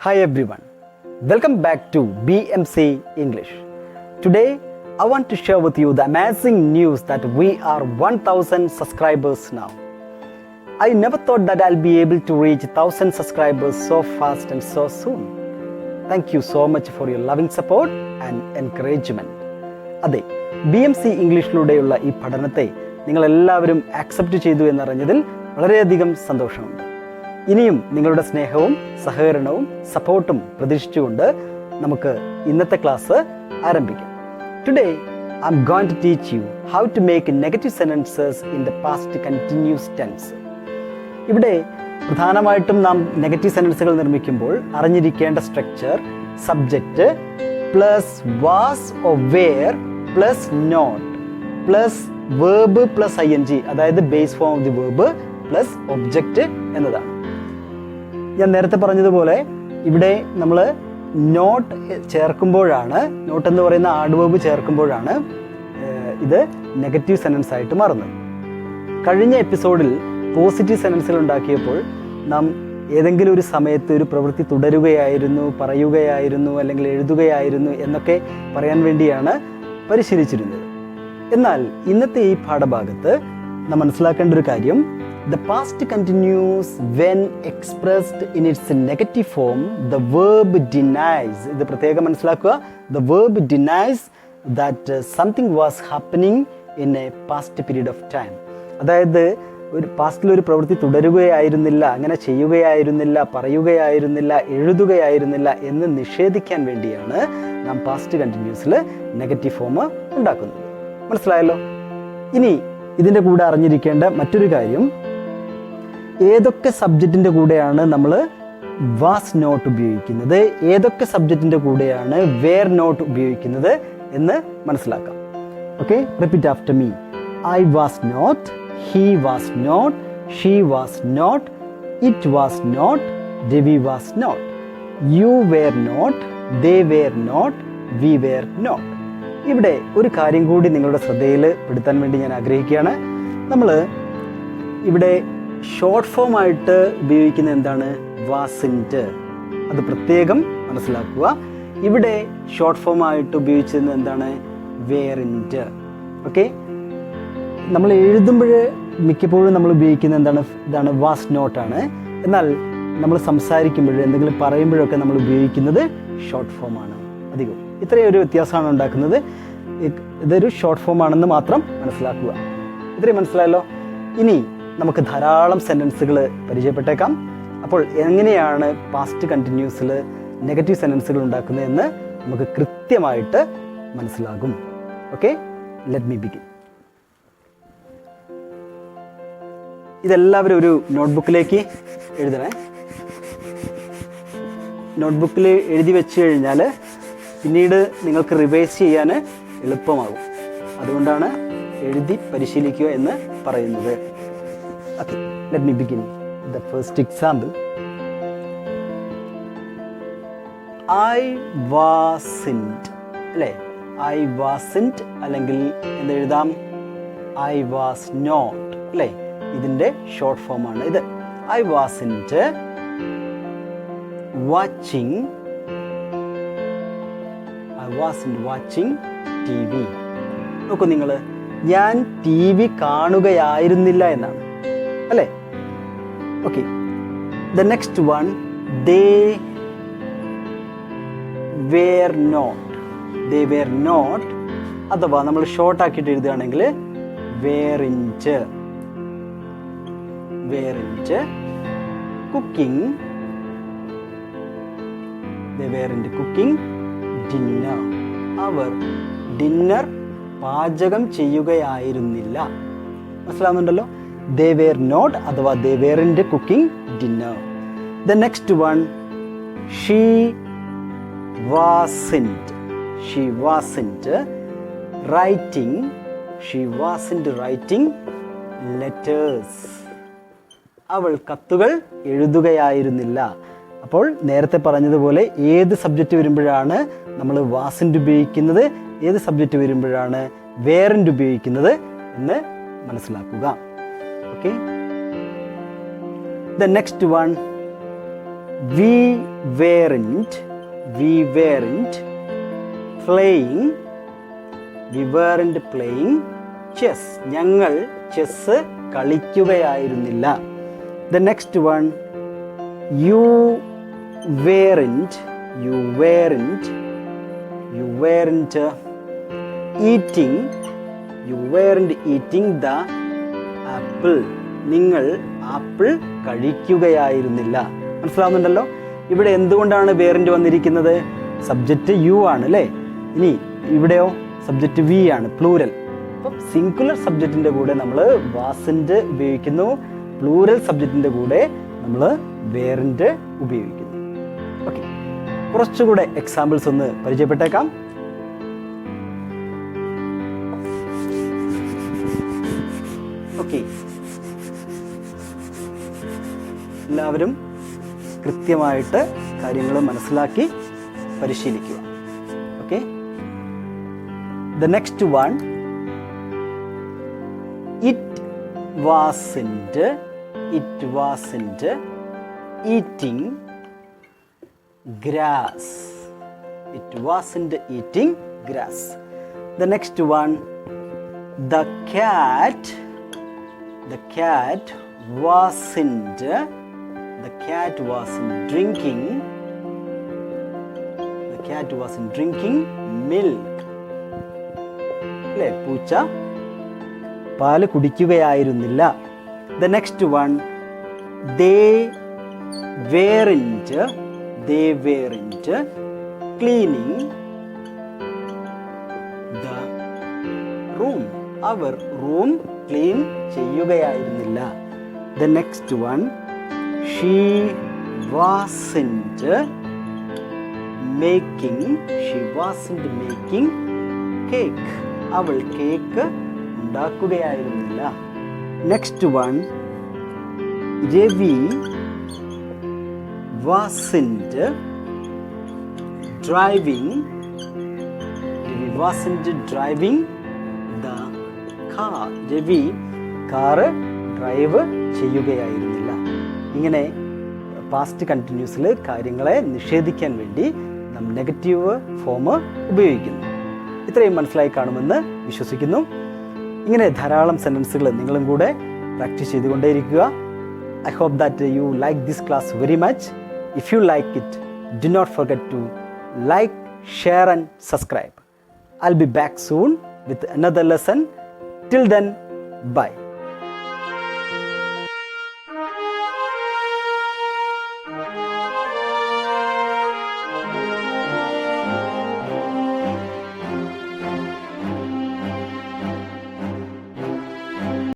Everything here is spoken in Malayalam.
Hi everyone, welcome back to BMC English. Today I want to share with you the amazing news that we are 1000 subscribers now. I never thought that I'll be able to reach 1000 subscribers so fast and so soon. Thank you so much for your loving support and encouragement. അതെ, BMC ഇംഗ്ലീഷിലൂടെയുള്ള ഈ പഠനത്തെ നിങ്ങളെല്ലാവരും ആക്സെപ്റ്റ് ചെയ്തു എന്നറിഞ്ഞതിൽ വളരെയധികം സന്തോഷമുണ്ട്. ഇനിയും നിങ്ങളുടെ സ്നേഹവും സഹകരണവും സപ്പോർട്ടും പ്രതീക്ഷിച്ചുകൊണ്ട് നമുക്ക് ഇന്നത്തെ ക്ലാസ് ആരംഭിക്കാം. Today I am going to teach you how to make negative sentences in the past continuous tense. ഇവിടെ പ്രധാനമായിട്ടും നാം നെഗറ്റീവ് സെന്റൻസുകൾ നിർമ്മിക്കുമ്പോൾ അറിഞ്ഞിരിക്കേണ്ട structure subject plus was or were plus not plus verb plus ING, അതായത് base form of the verb plus object എന്നതാണ്. ഞാൻ നേരത്തെ പറഞ്ഞതുപോലെ ഇവിടെ നമ്മൾ നോട്ട് ചേർക്കുമ്പോഴാണ്, നോട്ട് എന്ന് പറയുന്ന ആഡ് വേർബ് ചേർക്കുമ്പോഴാണ് ഇത് നെഗറ്റീവ് സെന്റൻസ് ആയിട്ട് മാറുന്നത്. കഴിഞ്ഞ എപ്പിസോഡിൽ പോസിറ്റീവ് സെന്റൻസുകൾ ഉണ്ടാക്കിയപ്പോൾ നാം ഏതെങ്കിലും ഒരു സമയത്ത് ഒരു പ്രവൃത്തി തുടരുകയായിരുന്നു, പറയുകയായിരുന്നു, അല്ലെങ്കിൽ എഴുതുകയായിരുന്നു എന്നൊക്കെ പറയാൻ വേണ്ടിയാണ് പരിശീലിച്ചിരുന്നത്. എന്നാൽ ഇന്നത്തെ ഈ പാഠഭാഗത്ത് നാം മനസ്സിലാക്കേണ്ട ഒരു കാര്യം, the past continues when expressed in its negative form. The verb denies. ഇത് പ്രത്യേകം മനസ്സിലാക്കുക. The verb denies that something was happening in a past period of time. അതായത് ഒരു പാസ്റ്റിൽ ഒരു പ്രവൃത്തി തുടരുകയായിരുന്നില്ല, അങ്ങനെ ചെയ്യുകയായിരുന്നില്ല, പറയുകയായിരുന്നില്ല, എഴുതുകയായിരുന്നില്ല എന്ന് നിഷേധിക്കാൻ വേണ്ടിയാണ് നാം പാസ്റ്റ് കണ്ടിന്യൂസിൽ നെഗറ്റീവ് ഫോം ഉണ്ടാക്കുന്നത്. മനസ്സിലായല്ലോ? ഇനി ഇതിൻ്റെ കൂടെ അറിഞ്ഞിരിക്കേണ്ട മറ്റൊരു കാര്യം, ഏതൊക്കെ സബ്ജക്റ്റിൻ്റെ കൂടെയാണ് നമ്മൾ വാസ് നോട്ട് ഉപയോഗിക്കുന്നത്, ഏതൊക്കെ സബ്ജക്റ്റിൻ്റെ കൂടെയാണ് വേർ നോട്ട് ഉപയോഗിക്കുന്നത് എന്ന് മനസ്സിലാക്കാം. Okay, repeat after me. I was not, he was not, she was not, it was not, Ravi was not, you were not, they were not, we were not. ഇവിടെ ഒരു കാര്യം കൂടി നിങ്ങളുടെ ശ്രദ്ധയിൽ പെടുത്താൻ വേണ്ടി ഞാൻ ആഗ്രഹിക്കുകയാണ്. നമ്മൾ ഇവിടെ ഷോർട്ട് ഫോം ആയിട്ട് ഉപയോഗിക്കുന്ന എന്താണ്? വാസിൻറ്റ്. അത് പ്രത്യേകം മനസ്സിലാക്കുക. ഇവിടെ ഷോർട്ട് ഫോം ആയിട്ട് ഉപയോഗിച്ചിരുന്നത് എന്താണ്? വേറിൻറ്റ്. ഓക്കെ, നമ്മൾ എഴുതുമ്പോൾ മിക്കപ്പോഴും നമ്മൾ ഉപയോഗിക്കുന്ന ഇതാണ് വാസ് നോട്ടാണ്. എന്നാൽ നമ്മൾ സംസാരിക്കുമ്പോൾ എന്തെങ്കിലും പറയുമ്പോഴൊക്കെ നമ്മൾ ഉപയോഗിക്കുന്നത് ഷോർട്ട് ഫോമാണ് അധികം. ഇത്രയും ഒരു വ്യത്യാസമാണ് ഉണ്ടാക്കുന്നത്. ഇതൊരു ഷോർട്ട് ഫോം ആണെന്ന് മാത്രം മനസ്സിലാക്കുക. ഇത്രയും മനസ്സിലായല്ലോ? ഇനി നമുക്ക് ധാരാളം സെൻറ്റൻസുകൾ പരിചയപ്പെട്ടേക്കാം. അപ്പോൾ എങ്ങനെയാണ് പാസ്റ്റ് കണ്ടിന്യൂസിൽ നെഗറ്റീവ് സെൻറ്റൻസുകൾ ഉണ്ടാക്കുന്നത് എന്ന് നമുക്ക് കൃത്യമായിട്ട് മനസ്സിലാകും. Okay, let me begin. ഇതെല്ലാവരും ഒരു നോട്ട്ബുക്കിലേക്ക് എഴുതണേ. നോട്ട്ബുക്കിൽ എഴുതി വെച്ച് കഴിഞ്ഞാൽ പിന്നീട് നിങ്ങൾക്ക് റിവൈസ് ചെയ്യാൻ എളുപ്പമാകും. അതുകൊണ്ടാണ് എഴുതി പരിശീലിക്കുക എന്ന് പറയുന്നത്. Okay, let me begin the first example. I wasn't, അല്ലേ? I wasn't അല്ലെങ്കിൽ എന്തെഴുതാം? I was not, അല്ലേ? ഇതിൻ്റെ ഷോർട്ട് ഫോം ആണ് ഇത്. I wasn't watching TV. നോക്കൂ നിങ്ങൾ, ഞാൻ TV കാണുകയായിരുന്നില്ല എന്നാണ്, അല്ലേ? Okay, the next one, they were not, അഥവാ നമ്മൾ ഷോർട്ട് ആക്കിയിട്ട് എഴുതുകയാണെങ്കിൽ weren't. Cooking, they weren't cooking dinner. അവർ ഡിന്നർ പാചകം ചെയ്യുകയായിരുന്നില്ല. മനസ്സിലാവുന്നുണ്ടല്ലോ? They were not അഥവാ they weren't cooking dinner. The next one, she wasn't writing letters. അവൾ കത്തുകൾ എഴുതുകയായിരുന്നില്ല. അപ്പോൾ നേരത്തെ പറഞ്ഞതുപോലെ ഏത് സബ്ജക്റ്റ് വരുമ്പോഴാണ് നമ്മൾ വാസിൻ്റ് ഉപയോഗിക്കുന്നത്, ഏത് സബ്ജക്റ്റ് വരുമ്പോഴാണ് വേറിൻ്റ് ഉപയോഗിക്കുന്നത് എന്ന് മനസ്സിലാക്കുക. Okay, the next one, we weren't, we weren't playing, we weren't playing chess. ഞങ്ങൾ chess കളിക്കുകയായിരുന്നില്ല. The next one, you weren't eating, you weren't eating the apple. നിങ്ങൾ ആപ്പിൾ കഴിക്കുകയായിരുന്നില്ല. മനസ്സിലാവുന്നുണ്ടല്ലോ? ഇവിടെ എന്തുകൊണ്ടാണ് വേറെന്റ് വന്നിരിക്കുന്നത്? സബ്ജക്റ്റ് യു ആണ് അല്ലേ? ഇനി ഇവിടെയോ സബ്ജക്റ്റ് വി ആണ്, പ്ലൂരൽ. അപ്പം സിംഗുലർ സബ്ജക്റ്റിൻ്റെ കൂടെ നമ്മൾ വാസന്റ് ഉപയോഗിക്കുന്നു, പ്ലൂരൽ സബ്ജക്റ്റിൻ്റെ കൂടെ നമ്മൾ വേറെന്റ് ഉപയോഗിക്കുന്നു. ഓക്കെ, കുറച്ചുകൂടെ എക്സാമ്പിൾസ് ഒന്ന് പരിചയപ്പെട്ടേക്കാം. ഓക്കെ, എല്ലാവരും കൃത്യമായിട്ട് കാര്യങ്ങൾ മനസ്സിലാക്കി പരിശീലിക്കുക. Okay, the next one, it wasn't eating grass. It wasn't eating grass. The next one, the cat wasn't drinking milk. അല്ലേ, പൂച്ച പാല് കുടിക്കുകയായിരുന്നില്ല. The next one, they weren't cleaning the room. അവർ റൂം ക്ലീൻ ചെയ്യുകയായിരുന്നില്ല. The next one, she wasn't making cake. അവൾ കേക്ക് ഉണ്ടാക്കുകയായിരുന്നില്ല. Next one, Ravi wasn't driving the car. Ravi car drive ചെയ്യുകയായിരുന്നില്ല. ഇങ്ങനെ പാസ്റ്റ് കണ്ടിന്യൂസിൽ കാര്യങ്ങളെ നിഷേധിക്കാൻ വേണ്ടി നാം നെഗറ്റീവ് ഫോം ഉപയോഗിക്കുന്നു. ഇത്രയും മനസ്സിലായി കാണുമെന്ന് വിശ്വസിക്കുന്നു. ഇങ്ങനെ ധാരാളം സെൻറ്റൻസുകൾ നിങ്ങളും കൂടെ practice ചെയ്തുകൊണ്ടേയിരിക്കുക. I hope that you like this class very much. If you like it, do not forget to like, share and subscribe. I'll be back soon with another lesson. Till then, bye.